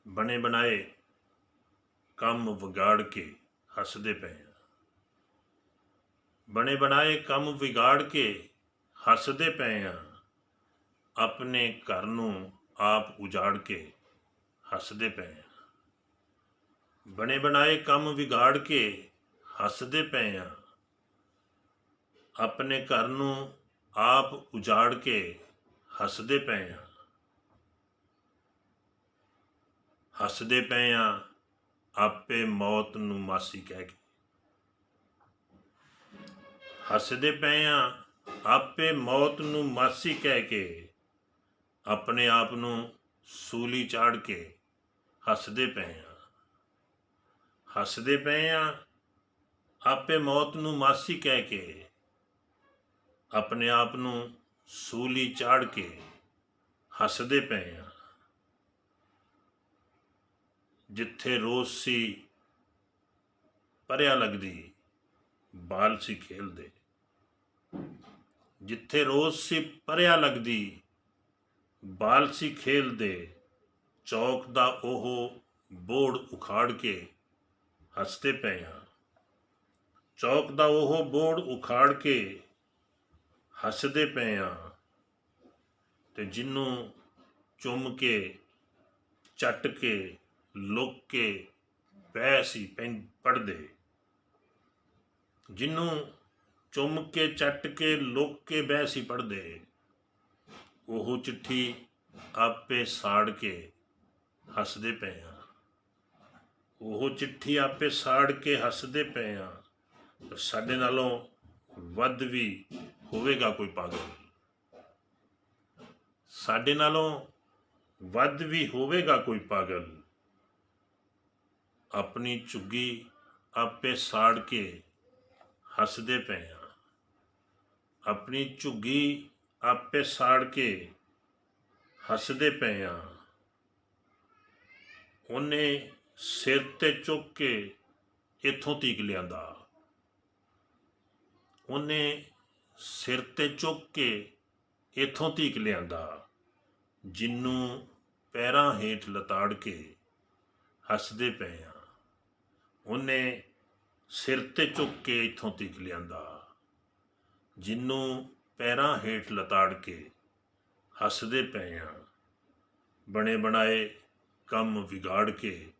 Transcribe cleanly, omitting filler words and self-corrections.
बने बनाए ਕੰਮ ਵਿਗਾੜ ਕੇ ਹੱਸਦੇ ਪਏ ਆ। ਬਣੇ ਬਣਾਏ ਕੰਮ ਵਿਗਾੜ ਕੇ ਹੱਸਦੇ ਪਏ ਆ। ਆਪਣੇ ਘਰ ਨੂੰ ਆਪ ਉਜਾੜ ਕੇ ਹੱਸਦੇ ਪਏ ਆ। ਬਣੇ ਬਣਾਏ ਕੰਮ ਵਿਗਾੜ ਕੇ ਹੱਸਦੇ ਪਏ ਆ। ਆਪਣੇ ਘਰ ਨੂੰ ਆਪ ਉਜਾੜ ਕੇ ਹੱਸਦੇ ਪਏ ਆ। ਹੱਸਦੇ ਪਏ ਆ ਆਪੇ ਮੌਤ ਨੂੰ ਮਾਸੀ ਕਹਿ ਕੇ। ਹੱਸਦੇ ਪਏ ਆ ਆਪੇ ਮੌਤ ਨੂੰ ਮਾਸੀ ਕਹਿ ਕੇ। ਆਪਣੇ ਆਪ ਨੂੰ ਸੂਲੀ ਚਾੜ ਕੇ ਹੱਸਦੇ ਪਏ ਆ। ਹੱਸਦੇ ਪਏ ਆ ਆਪੇ ਮੌਤ ਨੂੰ ਮਾਸੀ ਕਹਿ ਕੇ। ਆਪਣੇ ਆਪ ਨੂੰ ਸੂਲੀ ਚਾੜ ਕੇ ਹੱਸਦੇ ਪਏ ਆ। ਜਿੱਥੇ ਰੋਜ਼ ਸੀ ਪਰਿਆ ਲੱਗਦੀ ਬਾਲ ਸੀ ਖੇਲਦੇ। ਜਿੱਥੇ ਰੋਜ਼ ਸੀ ਪਰਿਆ ਲੱਗਦੀ ਬਾਲ ਸੀ ਖੇਲਦੇ। ਚੌਕ ਦਾ ਉਹ ਬੋੜ ਉਖਾੜ ਕੇ ਹੱਸਦੇ ਪਏ ਆ। ਚੌਕ ਦਾ ਉਹ ਬੋੜ ਉਖਾੜ ਕੇ ਹੱਸਦੇ ਪਏ ਆ। ਤੇ ਜਿਹਨੂੰ ਚੁੰਮ ਕੇ ਚੱਟ ਕੇ ਲੁੱਕ ਕੇ ਬਹਿ ਸੀ ਪੜ੍ਹਦੇ। ਜਿਹਨੂੰ ਚੁੰਮ ਕੇ ਚੱਟ ਕੇ ਲੁੱਕ ਕੇ ਬਹਿ ਸੀ ਪੜ੍ਹਦੇ। ਉਹ ਚਿੱਠੀ ਆਪੇ ਸਾੜ ਕੇ ਹੱਸਦੇ ਪਏ ਆ। ਉਹ ਚਿੱਠੀ ਆਪੇ ਸਾੜ ਕੇ ਹੱਸਦੇ ਪਏ ਆ। ਸਾਡੇ ਨਾਲੋਂ ਵੱਧ ਵੀ ਹੋਵੇਗਾ ਕੋਈ ਪਾਗਲ। ਸਾਡੇ ਨਾਲੋਂ ਵੱਧ ਵੀ ਹੋਵੇਗਾ ਕੋਈ ਪਾਗਲ। ਆਪਣੀ ਝੁੱਗੀ ਆਪੇ ਸਾੜ ਕੇ ਹੱਸਦੇ ਪਏ ਆ। ਆਪਣੀ ਝੁੱਗੀ ਆਪੇ ਸਾੜ ਕੇ ਹੱਸਦੇ ਪਏ ਆ। ਉਹਨੇ ਸਿਰ ਤੇ ਚੁੱਕ ਕੇ ਇੱਥੋਂ ਤੀਕ ਲਿਆਂਦਾ। ਉਹਨੇ ਸਿਰ ਤੇ ਚੁੱਕ ਕੇ ਇੱਥੋਂ ਤੀਕ ਲਿਆਂਦਾ। ਜਿਹਨੂੰ ਪੈਰਾਂ ਹੇਠ ਲਤਾੜ ਕੇ ਹੱਸਦੇ ਪਏ ਆ। ਉਹਨੇ ਸਿਰ ਤੇ ਚੁੱਕ ਕੇ ਇੱਥੋਂ ਤੀਕ ਲਿਆਂਦਾ। ਜਿਹਨੂੰ ਪੈਰਾਂ ਹੇਠ ਲਤਾੜ ਕੇ ਹੱਸਦੇ ਪਏ ਆ। ਬਣੇ ਬਣਾਏ ਕੰਮ ਵਿਗਾੜ ਕੇ